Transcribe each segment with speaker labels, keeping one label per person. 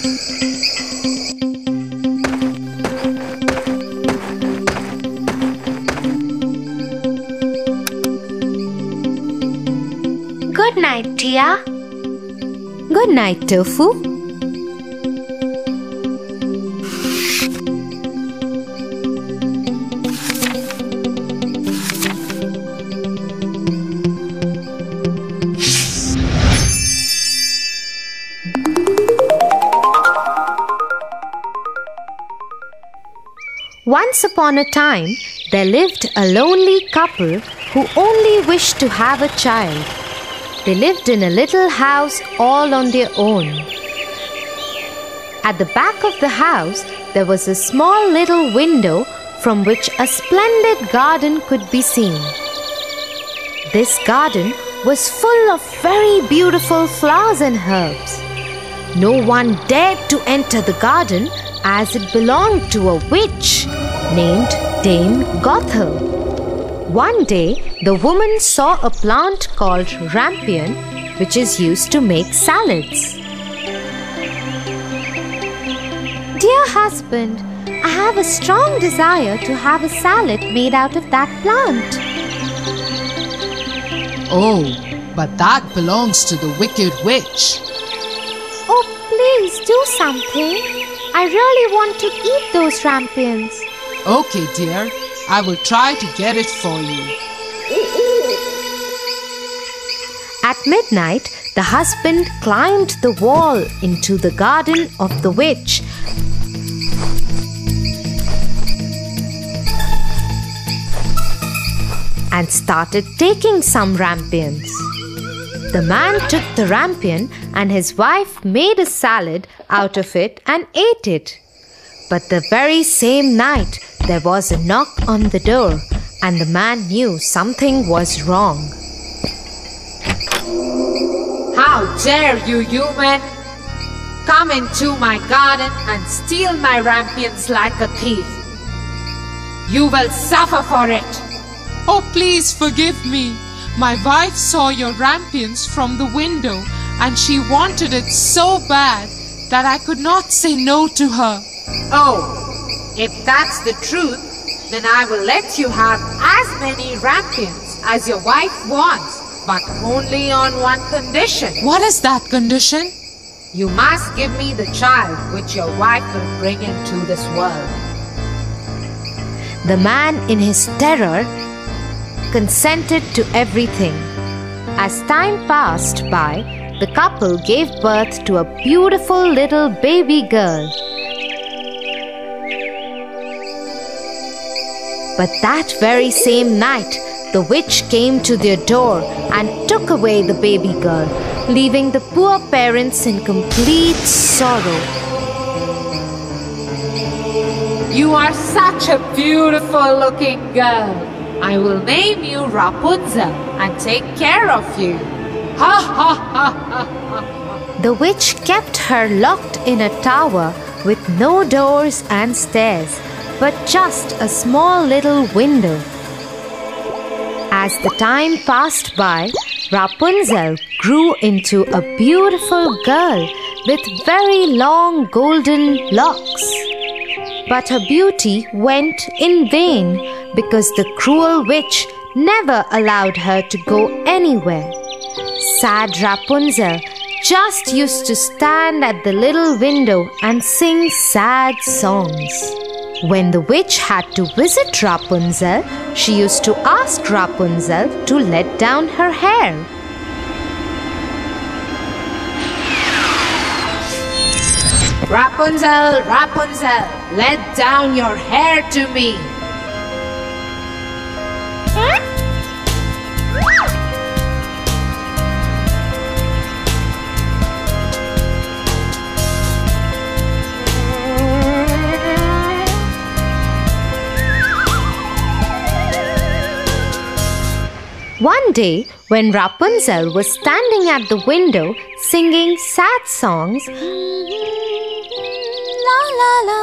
Speaker 1: Good night, Tia.
Speaker 2: Good night, Tofu. Once upon a time, there lived a lonely couple who only wished to have a child. They lived in a little house all on their own. At the back of the house, there was a small little window from which a splendid garden could be seen. This garden was full of very beautiful flowers and herbs. No one dared to enter the garden as it belonged to a witch named Dame Gothel. One day, the woman saw a plant called rampion, which is used to make salads.
Speaker 1: Dear husband, I have a strong desire to have a salad made out of that plant.
Speaker 3: Oh, but that belongs to the wicked witch.
Speaker 1: Oh, please do something. I really want to eat those rampions.
Speaker 3: Okay, dear. I will try to get it for you.
Speaker 2: At midnight, the husband climbed the wall into the garden of the witch and started taking some rampions. The man took the rampion and his wife made a salad out of it and ate it. But the very same night, there was a knock on the door and the man knew something was wrong.
Speaker 4: How dare you, human! Come into my garden and steal my rampions like a thief. You will suffer for it.
Speaker 3: Oh, please forgive me. My wife saw your rampions from the window and she wanted it so bad that I could not say no to her.
Speaker 4: Oh, if that's the truth, then I will let you have as many rampions as your wife wants, but only on one condition.
Speaker 3: What is that condition?
Speaker 4: You must give me the child which your wife will bring into this world.
Speaker 2: The man, in his terror, consented to everything. As time passed by, the couple gave birth to a beautiful little baby girl. But that very same night, the witch came to their door and took away the baby girl, leaving the poor parents in complete sorrow.
Speaker 4: You are such a beautiful looking girl. I will name you Rapunzel and take care of you. Ha ha ha ha ha.
Speaker 2: The witch kept her locked in a tower with no doors and stairs, but just a small little window. As the time passed by, Rapunzel grew into a beautiful girl with very long golden locks. But her beauty went in vain because the cruel witch never allowed her to go anywhere. Sad Rapunzel just used to stand at the little window and sing sad songs. When the witch had to visit Rapunzel, she used to ask Rapunzel to let down her hair.
Speaker 4: Rapunzel, Rapunzel, let down your hair to me.
Speaker 2: One day, when Rapunzel was standing at the window singing sad songs, la la la,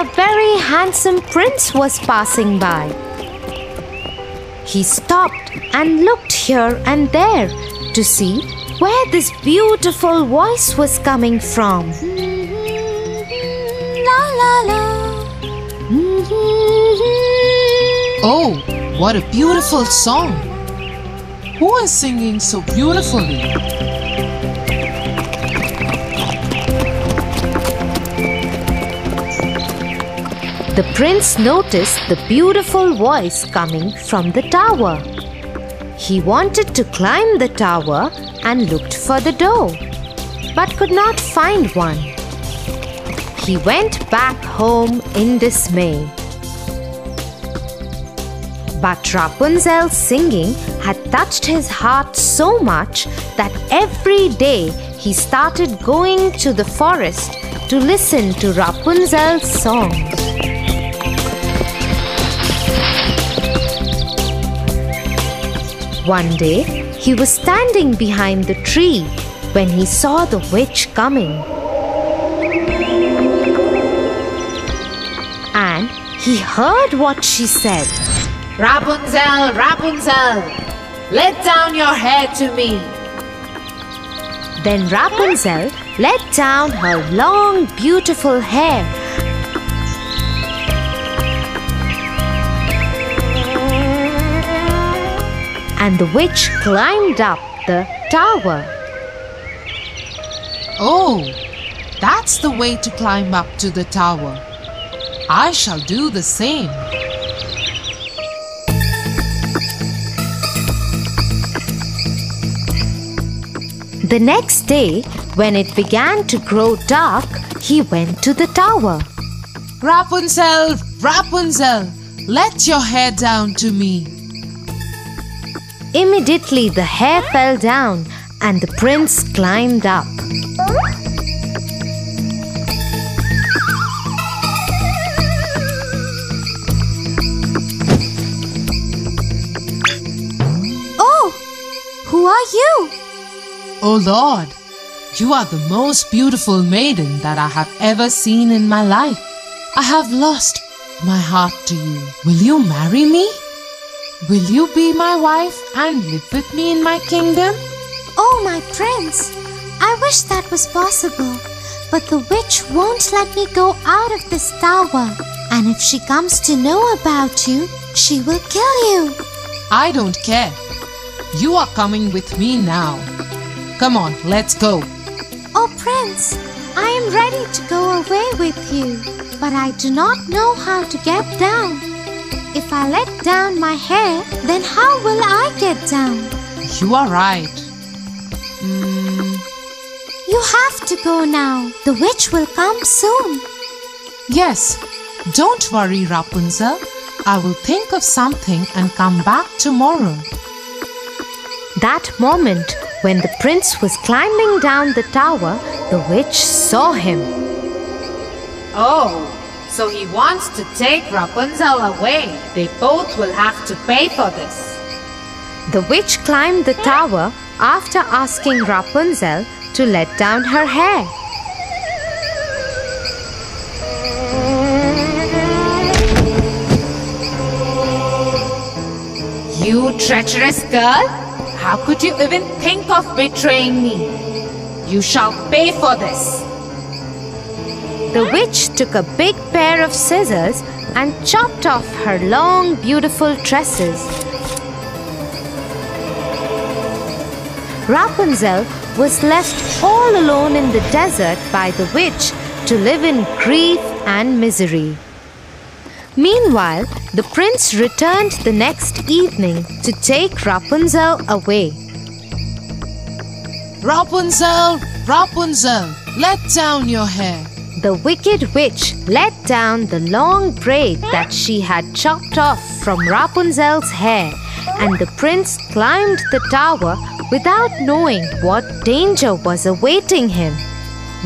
Speaker 2: a very handsome prince was passing by. He stopped and looked here and there to see where this beautiful voice was coming from.
Speaker 1: La la la.
Speaker 3: Oh, what a beautiful song! Who is singing so beautifully?
Speaker 2: The prince noticed the beautiful voice coming from the tower. He wanted to climb the tower and looked for the door, but could not find one. He went back home in dismay. But Rapunzel's singing had touched his heart so much that every day he started going to the forest to listen to Rapunzel's song. One day, he was standing behind the tree when he saw the witch coming. And he heard what she said.
Speaker 4: Rapunzel, Rapunzel, let down your hair to me.
Speaker 2: Then Rapunzel let down her long, beautiful hair. And the witch climbed up the tower.
Speaker 3: Oh, that's the way to climb up to the tower. I shall do the same.
Speaker 2: The next day, when it began to grow dark, he went to the tower.
Speaker 3: Rapunzel, Rapunzel, let your hair down to me.
Speaker 2: Immediately the hair fell down and the prince climbed up.
Speaker 1: Oh, who are you?
Speaker 3: Oh Lord, you are the most beautiful maiden that I have ever seen in my life. I have lost my heart to you. Will you marry me? Will you be my wife and live with me in my kingdom?
Speaker 1: Oh, my prince, I wish that was possible. But the witch won't let me go out of this tower. And if she comes to know about you, she will kill you.
Speaker 3: I don't care. You are coming with me now. Come on, let's go.
Speaker 1: Oh, Prince, I am ready to go away with you, but I do not know how to get down. If I let down my hair, then how will I get down?
Speaker 3: You are right.
Speaker 1: You have to go now. The witch will come soon.
Speaker 3: Yes, don't worry, Rapunzel. I will think of something and come back tomorrow.
Speaker 2: That moment, when the prince was climbing down the tower, the witch saw him.
Speaker 4: Oh, so he wants to take Rapunzel away. They both will have to pay for this.
Speaker 2: The witch climbed the tower after asking Rapunzel to let down her hair.
Speaker 4: You treacherous girl! How could you even think of betraying me? You shall pay for this.
Speaker 2: The witch took a big pair of scissors and chopped off her long, beautiful tresses. Rapunzel was left all alone in the desert by the witch to live in grief and misery. Meanwhile, the prince returned the next evening to take Rapunzel away.
Speaker 3: Rapunzel, Rapunzel, let down your hair.
Speaker 2: The wicked witch let down the long braid that she had chopped off from Rapunzel's hair, and the prince climbed the tower without knowing what danger was awaiting him.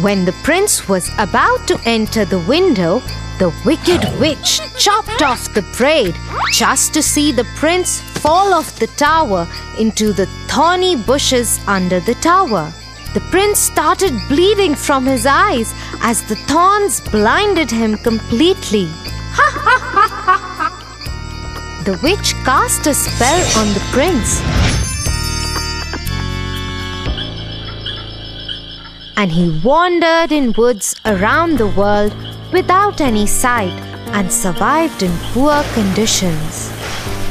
Speaker 2: When the prince was about to enter the window, the wicked witch chopped off the braid just to see the prince fall off the tower into the thorny bushes under the tower. The prince started bleeding from his eyes as the thorns blinded him completely. The witch cast a spell on the prince. and he wandered in woods around the world without any sight and survived in poor conditions.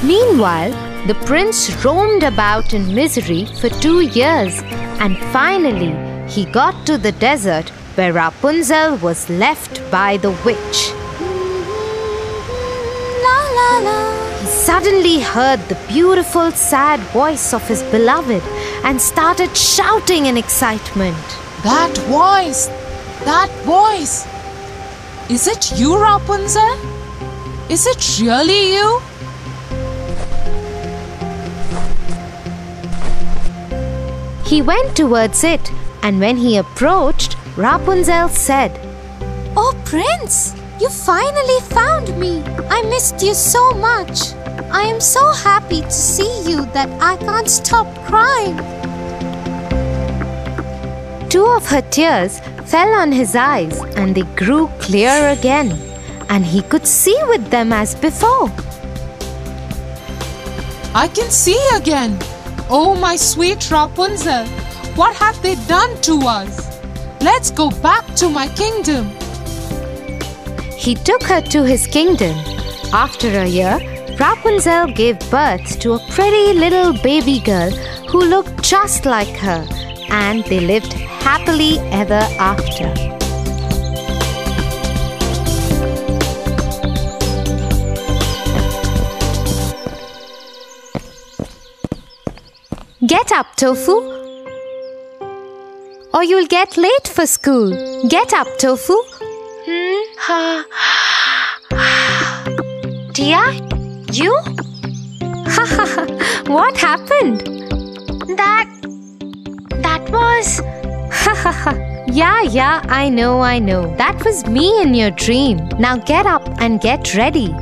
Speaker 2: Meanwhile, the prince roamed about in misery for 2 years, and finally he got to the desert where Rapunzel was left by the witch.
Speaker 1: La la la.
Speaker 2: He suddenly heard the beautiful, sad voice of his beloved and started shouting in excitement.
Speaker 3: That voice! That voice! Is it you, Rapunzel? Is it really you?
Speaker 2: He went towards it, and when he approached, Rapunzel said,
Speaker 1: Oh, Prince, you finally found me. I missed you so much. I am so happy to see you that I can't stop crying.
Speaker 2: 2 of her tears fell on his eyes, and they grew clear again, and he could see with them as before.
Speaker 3: I can see again. Oh, my sweet Rapunzel, what have they done to us? Let's go back to my kingdom.
Speaker 2: He took her to his kingdom. After a year, Rapunzel gave birth to a pretty little baby girl who looked just like her, and they lived happily ever after. Get up, Tofu, or you'll get late for school. Get up, Tofu. Tia, you? What happened? That was... Yeah, I know. That was me in your dream. Now get up and get ready.